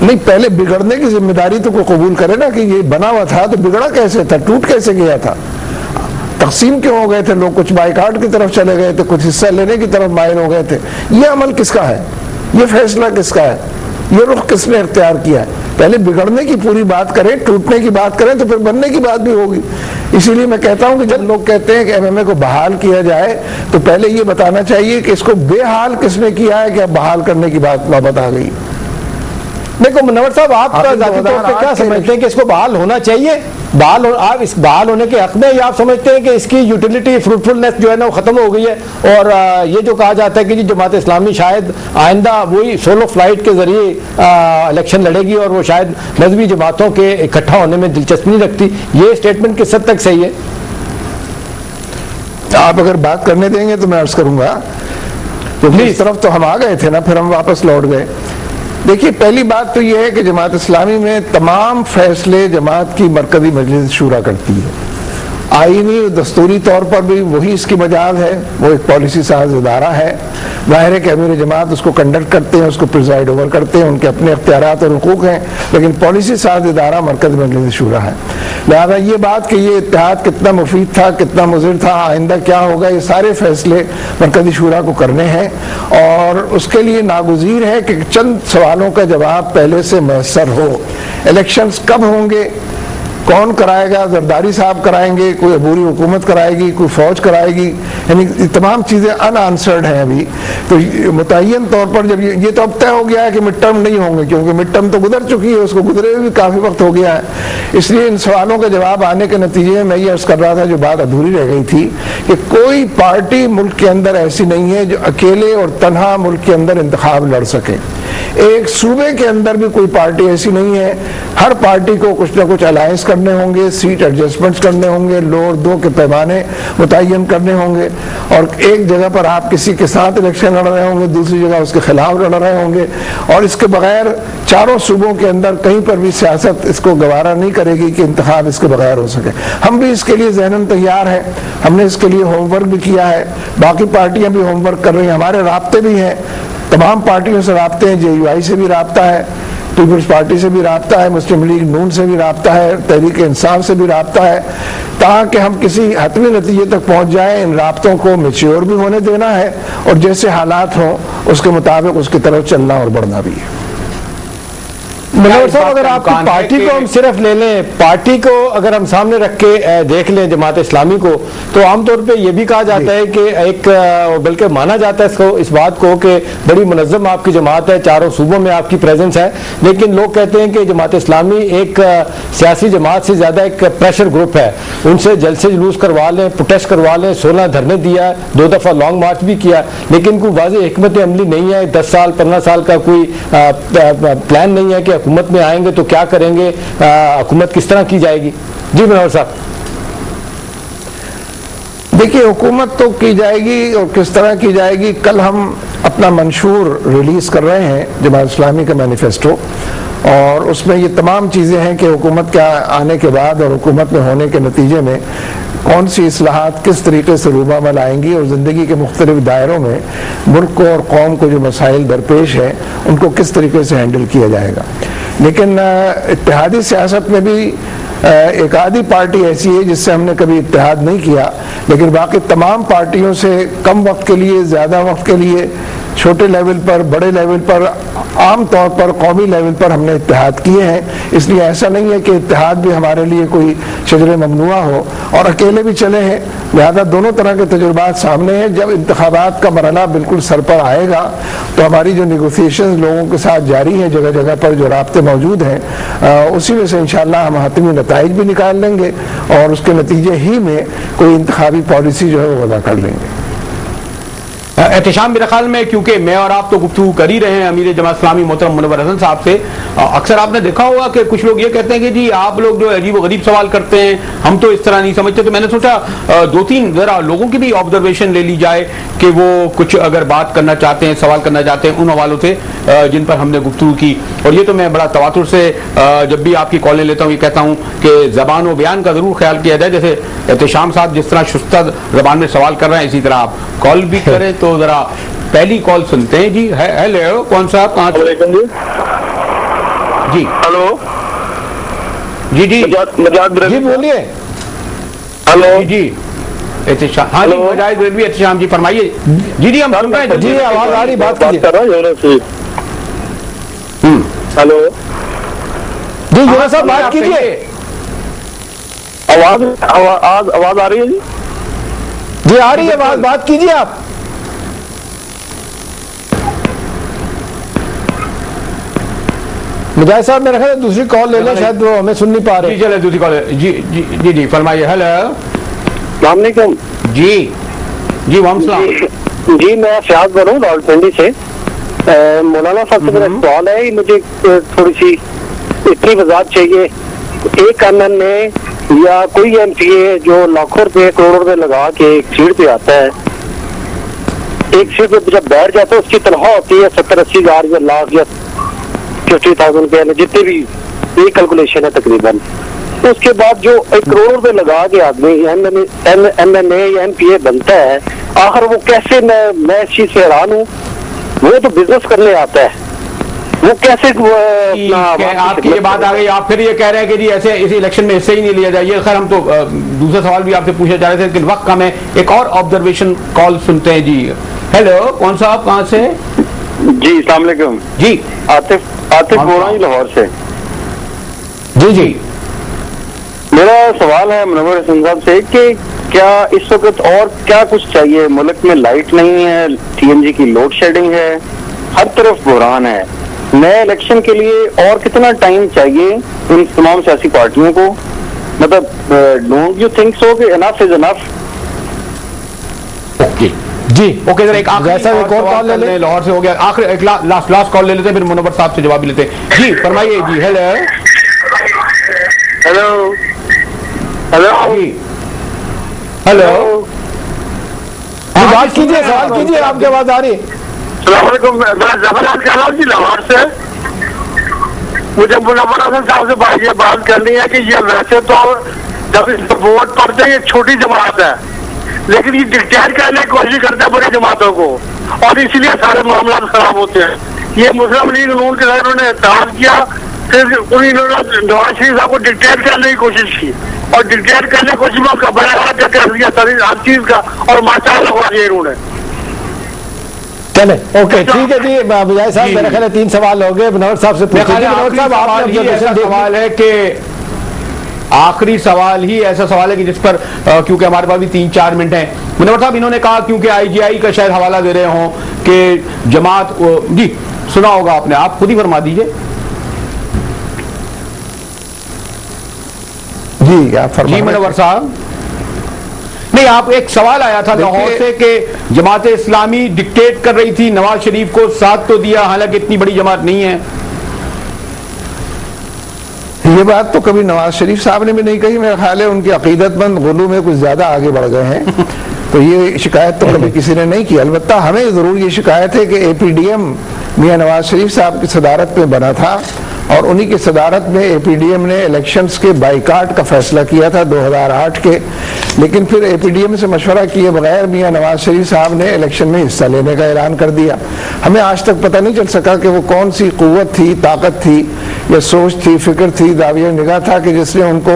نہیں, پہلے بگڑنے کی ذمہ داری تو کوئی قبول کرے نا کہ یہ بنا ہوا تھا تو بگڑا کیسے تھا, ٹوٹ کیسے گیا تھا, تقسیم کیوں ہو گئے تھے لوگ, کچھ بائیکاٹ کی طرف چلے گئے تھے, کچھ حصہ لینے کی طرف مائل ہو گئے تھے. یہ عمل کس کا ہے, یہ فیصلہ کس کا ہے, یہ رخ کس نے اختیار کیا ہے؟ پہلے بگڑنے کی پوری بات کریں, ٹوٹنے کی بات کریں تو پھر بننے کی بات بھی ہوگی. اسی لیے میں کہتا ہوں کہ جب لوگ کہتے ہیں کہ ایم ایم اے کو بحال کیا جائے تو پہلے یہ بتانا چاہیے کہ اس کو بے حال کس نے کیا ہے کہ اب بحال کرنے کی بات نوبت آ گئی. دیکھو منور صاحب, آپ کا ذاتی طور پہ کیا سمجھتے ہیں کہ اس کو بحال ہونا چاہیے, آپ اس بحال ہونے کے حق میں, یا آپ سمجھتے ہیں کہ اس کی یوٹیلیٹی فروٹفلنس جو ہے نا وہ ختم ہو گئی ہے, اور یہ جو کہا جاتا ہے کہ جماعت اسلامی شاید آئندہ وہی سولو فلائٹ کے ذریعے الیکشن لڑے گی اور وہ شاید مذہبی جماعتوں کے اکٹھا ہونے میں دلچسپی نہیں رکھتی, یہ اسٹیٹمنٹ کس حد تک صحیح ہے؟ آپ اگر بات کرنے دیں گے تو میں عرض کروں گا, کیونکہ اس طرف تو ہم آ گئے تھے نا, پھر ہم واپس لوٹ گئے. دیکھیے, پہلی بات تو یہ ہے کہ جماعت اسلامی میں تمام فیصلے جماعت کی مرکزی مجلس شورا کرتی ہے. آئینی و دستوری طور پر بھی وہی اس کی مجاز ہے, وہ ایک پالیسی ساز ادارہ ہے. ظاہر ہے کہ امیر جماعت اس کو کنڈکٹ کرتے ہیں, اس کو پریزائڈ اوور کرتے ہیں, ان کے اپنے اختیارات اور حقوق ہیں, لیکن پالیسی ساز ادارہ مرکزی مجلس شورا ہے. لہذا یہ بات کہ یہ اتحاد کتنا مفید تھا, کتنا مضر تھا, آئندہ کیا ہوگا, یہ سارے فیصلے مرکزی شورا کو کرنے ہیں, اور اس کے لیے ناگزیر ہے کہ چند سوالوں کا جواب پہلے سے میسر ہو. الیکشنز کب ہوں گے, کون کرائے گا, زرداری صاحب کرائیں گے, کوئی عبوری حکومت کرائے گی, کوئی فوج کرائے گی, یعنی یہ تمام چیزیں ان آنسرڈ ہیں ابھی. تو متعین طور پر جب یہ تو اب طے ہو گیا ہے کہ مڈ ٹرم نہیں ہوں گے, کیونکہ مڈ ٹرم تو گزر چکی ہے, اس کو گزرے بھی کافی وقت ہو گیا ہے. اس لیے ان سوالوں کا جواب آنے کے نتیجے میں یہ عرض کر رہا تھا, جو بات ادھوری رہ گئی تھی, کہ کوئی پارٹی ملک کے اندر ایسی نہیں ہے جو اکیلے اور تنہا ملک کے اندر انتخاب لڑ سکے. ایک صوبے کے اندر بھی کوئی پارٹی ایسی نہیں ہے. ہر پارٹی کو کچھ نہ کچھ الائنس کرنے ہوں گے, سیٹ ایڈجسٹمنٹس کرنے ہوں گے, لوور دو کے پیمانے متعین کرنے ہوں گے, اور ایک جگہ پر آپ کسی کے ساتھ الیکشن لڑ رہے ہوں گے, دوسری جگہ اس کے خلاف لڑ رہے ہوں گے, اور اس کے بغیر چاروں صوبوں کے اندر کہیں پر بھی سیاست اس کو گوارا نہیں کرے گی کہ انتخاب اس کے بغیر ہو سکے. ہم بھی اس کے لیے ذہناً تیار ہیں, ہم نے اس کے لیے ہوم ورک بھی کیا ہے, باقی پارٹیاں بھی ہوم ورک کر رہی ہیں, ہمارے رابطے بھی ہیں, تمام پارٹیوں سے رابطے ہیں, جے یو آئی سے بھی رابطہ ہے, پیپلز پارٹی سے بھی رابطہ ہے, مسلم لیگ نون سے بھی رابطہ ہے, تحریک انصاف سے بھی رابطہ ہے, تاکہ ہم کسی حتمی نتیجے تک پہنچ جائیں. ان رابطوں کو میچیور بھی ہونے دینا ہے, اور جیسے حالات ہوں اس کے مطابق اس کی طرف چلنا اور بڑھنا بھی ہے. منور صاحب, اگر آپ کی پارٹی کو ہم صرف لے لیں, پارٹی کو اگر ہم سامنے رکھ کے دیکھ لیں جماعت اسلامی کو, تو عام طور پہ یہ بھی کہا جاتا ہے کہ ایک, بلکہ مانا جاتا ہے اس بات کو کہ بڑی منظم آپ کی جماعت ہے, چاروں صوبوں میں آپ کی پریزنس ہے, لیکن لوگ کہتے ہیں کہ جماعت اسلامی ایک سیاسی جماعت سے زیادہ ایک پریشر گروپ ہے. ان سے جلسے جلوس کروا لیں, پروٹیسٹ کروا لیں, 16 دھرنے دیا ہے, 2 دفعہ لانگ مارچ بھی کیا, لیکن کوئی واضح حکمت عملی نہیں ہے. 10 سال 15 سال کا کوئی پلان نہیں ہے کہ حکومت میں آئیں گے تو کیا کریں گے, حکومت کس طرح کی جائے گی. جی منور صاحب. دیکھیے, حکومت تو کی جائے گی, اور کس طرح کی جائے گی, کل ہم اپنا منشور ریلیز کر رہے ہیں جماعت اسلامی کا مینیفیسٹو, اور اس میں یہ تمام چیزیں ہیں کہ حکومت کے آنے کے بعد اور حکومت میں ہونے کے نتیجے میں کون سی اصلاحات کس طریقے سے روبہ لائیں گی, اور زندگی کے مختلف دائروں میں ملک کو اور قوم کو جو مسائل درپیش ہیں ان کو کس طریقے سے ہینڈل کیا جائے گا. لیکن اتحادی سیاست میں بھی ایک آدھی پارٹی ایسی ہے جس سے ہم نے کبھی اتحاد نہیں کیا, لیکن باقی تمام پارٹیوں سے کم وقت کے لیے, زیادہ وقت کے لیے, چھوٹے لیول پر، بڑے لیول پر، عام طور پر قومی لیول پر ہم نے اتحاد کیے ہیں. اس لیے ایسا نہیں ہے کہ اتحاد بھی ہمارے لیے کوئی شجر ممنوع ہو، اور اکیلے بھی چلے ہیں. لہذا دونوں طرح کے تجربات سامنے ہیں. جب انتخابات کا مرحلہ بالکل سر پر آئے گا تو ہماری جو نیگوسیشن لوگوں کے ساتھ جاری ہیں، جگہ جگہ پر جو رابطے موجود ہیں، اسی میں سے انشاءاللہ ہم حتمی نتائج بھی نکال لیں گے، اور اس کے نتیجے ہی میں کوئی انتخابی پالیسی جو ہے وہ وضع کر لیں گے. احتشام میرے خیال میں، کیونکہ میں اور آپ تو گفتگو کر ہی رہے ہیں امیر جماعت اسلامی محترم منور حسن صاحب سے، اکثر آپ نے دیکھا ہوگا کہ کچھ لوگ یہ کہتے ہیں کہ جی آپ لوگ جو عجیب و غریب سوال کرتے ہیں، ہم تو اس طرح نہیں سمجھتے. تو میں نے سوچا دو تین ذرا لوگوں کی بھی آبزرویشن لے لی جائے کہ وہ کچھ اگر بات کرنا چاہتے ہیں، سوال کرنا چاہتے ہیں ان حوالوں سے جن پر ہم نے گفتگو کی. اور یہ تو میں بڑا تواتر سے جب بھی آپ کی کالیں لیتا ہوں یہ کہتا ہوں کہ زبان و بیان کا ضرور خیال کیا جائے. جیسے احتشام صاحب جس طرح شستہ زبان میں سوال کر رہے ہیں، اسی طرح آپ کال بھی کریں. تو ذرا پہلی کال سنتے ہیں. جی ہیلو، کون صاحب، کہاں سے؟ جی ہلو، جی جی جی بولیے. ہلو جی احتشام، ہاں جی مجاہد ریلوی احتشام جی فرمائیے. جی جی ہم سن رہے ہیں. جی آواز آ رہی، بات کیجیے. کر رہا ہوں یونس سے. ہلو جی یونس صاحب بات کیجیے. آواز آ رہی ہے جی؟ جی آ رہی ہے بات کیجیے آپ. مجاہد صاحب میرا خیال ہے دوسری کال لے لیں، شاید وہ ہمیں سن نہیں پا رہے. جی چلے دوسری کال. جی جی جی جی فرمائیے. ہیلو، السلام علیکم. جی جی وعلیکم السلام. جی میں فیاض بول رہا ہوں راولپنڈی سے. مولانا صاحب سے میرا سوال ہے، مجھے تھوڑی سی اتنی وضاحت چاہیے. ایک ایم این اے یا کوئی ایم پی اے جو لاکھوں روپے کروڑوں روپے لگا کے ایک سیٹ پہ آتا ہے، ایک سیٹ پہ جب بیٹھ جاتا ہے اس کی تنخواہ ہوتی ہے 70-80 ہزار یا لاکھ یا 50,000 روپے، جتنے بھی یہ کیلکولیشن ہے تقریباً. اس کے بعد جو 1 کروڑ روپے لگا کے آدمی ایم این اے یا ایم پی اے بنتا ہے، آخر وہ کیسے، میں اس چیز سے حیران ہوں. وہ تو بزنس کرنے آتا ہے، وہ کیسے آپ کی یہ بات آ گئی. آپ پھر یہ کہہ رہے ہیں کہ جی ایسے اسی الیکشن میں حصہ ہی نہیں لیا جائے. خیر ہم تو دوسرا سوال بھی آپ سے پوچھنا چاہ رہے تھے لیکن وقت کم ہے. ایک اور آبزرویشن کال سنتے ہیں. جی ہیلو، کون صاحب، کہاں سے؟ جی السلام علیکم. جی عاطف بول رہا ہوں لاہور سے. جی جی میرا سوال ہے منور حسن صاحب سے کہ کیا اس وقت اور کیا کچھ چاہیے؟ ملک میں لائٹ نہیں ہے، ٹی این جی کی لوڈ شیڈنگ ہے، ہر طرف بحران ہے. نئے الیکشن کے لیے اور کتنا ٹائم چاہیے ان تمام سیاسی پارٹیوں کو؟ مطلب ڈونٹ یو تھنک سو کہ انف از انف؟ اوکے جی اوکے ذرا ایک آخری کال لے لیں. لاہور سے ہو گیا آخری، ایک لاسٹ کال لے لیتے ہیں پھر منور صاحب سے جواب بھی لیتے ہیں. جی فرمائیے. جی ہیلو ہیلو ہیلو جی ہیلو، بات کیجیے، سوال کیجیے، آپ کی آواز آ رہی. السلام علیکم. میں زبردست کہہ رہا ہوں جی لاہور سے. مجھے منور حسن صاحب سے یہ بات کرنی ہے کہ یہ ویسے تو جب ووٹ پڑتے ہیں یہ چھوٹی جماعت ہے، لیکن یہ ڈکٹیٹ کرنے کی کوشش کرتے ہیں بڑی جماعتوں کو، اور اسی لیے سارے معاملات خراب ہوتے ہیں. یہ مسلم لیگ نون کے ساتھ انہوں نے اتحاد کیا، پھر انہوں نے نواز شریف صاحب کو ڈکٹیٹ کرنے کی کوشش کی، اور ڈکٹیٹ کرنے کی کوشش میں اس کا بڑا ہاتھ کر دیا ہر چیز کا، اور ماشاءاللہ ہوا یہ انہوں نے. چلے اوکے ٹھیک ہے. جی مجاہد صاحب میرا خیال ہے 3 سوال ہو گئے. منور صاحب سے پوچھیں. منور صاحب آپ نے ایسا سوال ہے کہ آخری سوال ہی ایسا سوال ہے کہ جس پر کیونکہ ہمارے پاس بھی 3-4 منٹ ہیں. منور صاحب انہوں نے کہا کیونکہ آئی جی آئی کا شاید حوالہ دے رہے ہوں کہ جماعت، جی سنا ہوگا آپ نے، آپ خود ہی فرما دیجئے. جی آپ فرمائیں. جی منور صاحب، نہیں آپ ایک سوال آیا تھا لاہور سے کہ جماعت اسلامی ڈکٹیٹ کر رہی تھی، نواز شریف کو ساتھ تو دیا حالانکہ اتنی بڑی جماعت نہیں ہے. یہ بات تو کبھی نواز شریف صاحب نے بھی نہیں کہی. میرا خیال ہے ان کی عقیدت مند غلو میں کچھ زیادہ آگے بڑھ گئے ہیں. تو یہ شکایت تو کبھی کسی نے نہیں کی. البتہ ہمیں ضرور یہ شکایت ہے کہ اے P D M Mian Nawaz Sharif صاحب کی صدارت میں بنا تھا، اور انہی کی صدارت میں اے پی ڈی ایم نے الیکشنز کے بائیکاٹ کا فیصلہ کیا تھا 2008 کے، لیکن پھر اے پی ڈی ایم سے مشورہ کیے بغیر میاں نواز شریف صاحب نے الیکشن میں حصہ لینے کا اعلان کر دیا. ہمیں آج تک پتہ نہیں چل سکا کہ وہ کون سی قوت تھی، طاقت تھی یا سوچ تھی، فکر تھی، داویہ نگاہ تھا کہ جس نے ان کو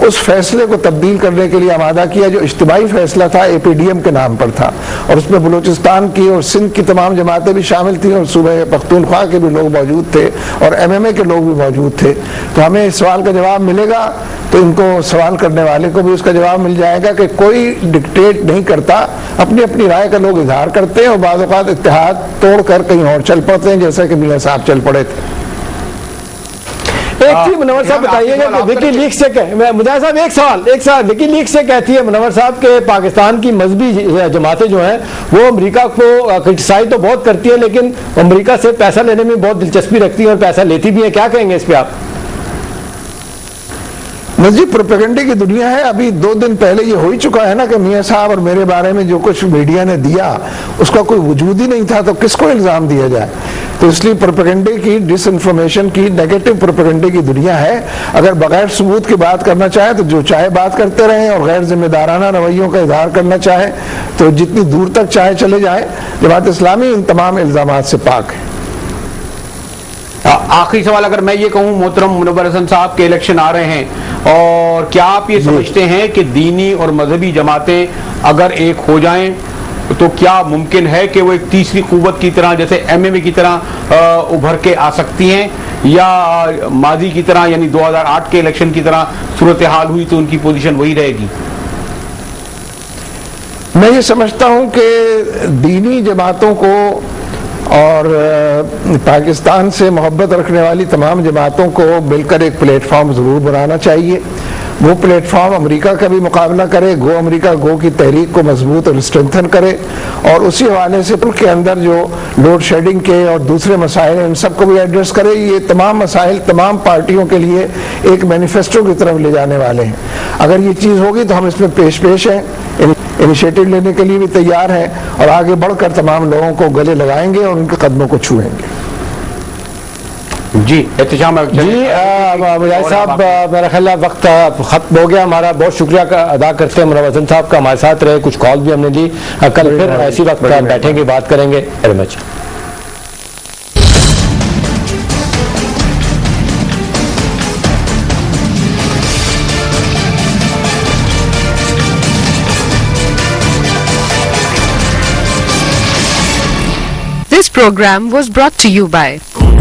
اس فیصلے کو تبدیل کرنے کے لیے آمادہ کیا جو اجتماعی فیصلہ تھا، اے پی ڈی ایم کے نام پر تھا، اور اس میں بلوچستان کی اور سندھ کی تمام جماعتیں بھی شامل تھیں اور صوبہ پختونخوا کے بھی لوگ موجود تھے اور ایم ایم اے کے لوگ بھی موجود تھے. تو ہمیں اس سوال کا جواب ملے گا تو ان کو سوال کرنے والے کو بھی اس کا جواب مل جائے گا کہ کوئی ڈکٹیٹ نہیں کرتا، اپنی اپنی رائے کا لوگ اظہار کرتے ہیں اور بعض اوقات اتحاد توڑ کر کہیں اور چل پڑتے ہیں، جیسا کہ میاں صاحب چل پڑے تھے. ایک چیز منور صاحب بتائیے گا کہ وکی لیکس سے مجاہد صاحب ایک سوال وکی لیکس سے کہتی ہے منور صاحب کہ پاکستان کی مذہبی جماعتیں جو ہیں وہ امریکہ کو کرٹیسائز تو بہت کرتی ہیں لیکن امریکہ سے پیسہ لینے میں بہت دلچسپی رکھتی ہیں اور پیسہ لیتی بھی ہیں، کیا کہیں گے اس پہ آپ؟ مزید پروپیگنڈے کی دنیا ہے. ابھی 2 دن پہلے یہ ہو ہی چکا ہے نا کہ میاں صاحب اور میرے بارے میں جو کچھ میڈیا نے دیا اس کا کوئی وجود ہی نہیں تھا، تو کس کو الزام دیا جائے؟ تو اس لیے پروپیگنڈے کی، ڈس انفارمیشن کی، نیگیٹو پروپیگنڈے کی دنیا ہے. اگر بغیر ثبوت کی بات کرنا چاہے تو جو چاہے بات کرتے رہیں اور غیر ذمہ دارانہ رویوں کا اظہار کرنا چاہے تو جتنی دور تک چاہے چلے جائیں. جماعت اسلامی ان تمام الزامات سے پاک ہے. آخری سوال اگر میں یہ کہوں محترم منور حسن صاحب کے الیکشن آ رہے ہیں، اور کیا آپ یہ سمجھتے ہیں کہ دینی اور مذہبی جماعتیں اگر ایک ہو جائیں تو کیا ممکن ہے کہ وہ ایک تیسری قوت کی طرح جیسے ایم ایم اے کی طرح ابھر کے آ سکتی ہیں، یا ماضی کی طرح یعنی 2008 کے الیکشن کی طرح صورتحال ہوئی تو ان کی پوزیشن وہی رہے گی؟ میں یہ سمجھتا ہوں کہ دینی جماعتوں کو اور پاکستان سے محبت رکھنے والی تمام جماعتوں کو مل کر ایک پلیٹ فارم ضرور بنانا چاہیے. وہ پلیٹ فارم امریکہ کا بھی مقابلہ کرے، گو امریکہ گو کی تحریک کو مضبوط اور اسٹرینتھن کرے، اور اسی حوالے سے ملک کے اندر جو لوڈ شیڈنگ کے اور دوسرے مسائل ہیں ان سب کو بھی ایڈریس کرے. یہ تمام مسائل تمام پارٹیوں کے لیے ایک مینیفیسٹو کی طرف لے جانے والے ہیں. اگر یہ چیز ہوگی تو ہم اس میں پیش ہیں، انیشیٹو لینے کے لیے بھی تیار ہیں، اور آگے بڑھ کر تمام لوگوں کو گلے لگائیں گے اور ان کے قدموں کو چھوئیں گے. جی احتشام جی مجاہد صاحب میرا خیال ہے وقت ختم ہو گیا ہمارا. بہت شکریہ ادا کرتے ہیں منور حسن صاحب کا، ہمارے ساتھ رہے، کچھ کال بھی ہم نے لی. کل پھر ایسی وقت بیٹھیں گے، بات کریں گے. Very much. This program was brought to you by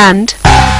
and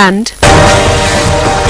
and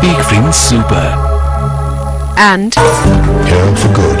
Peak Friends Super and here for good.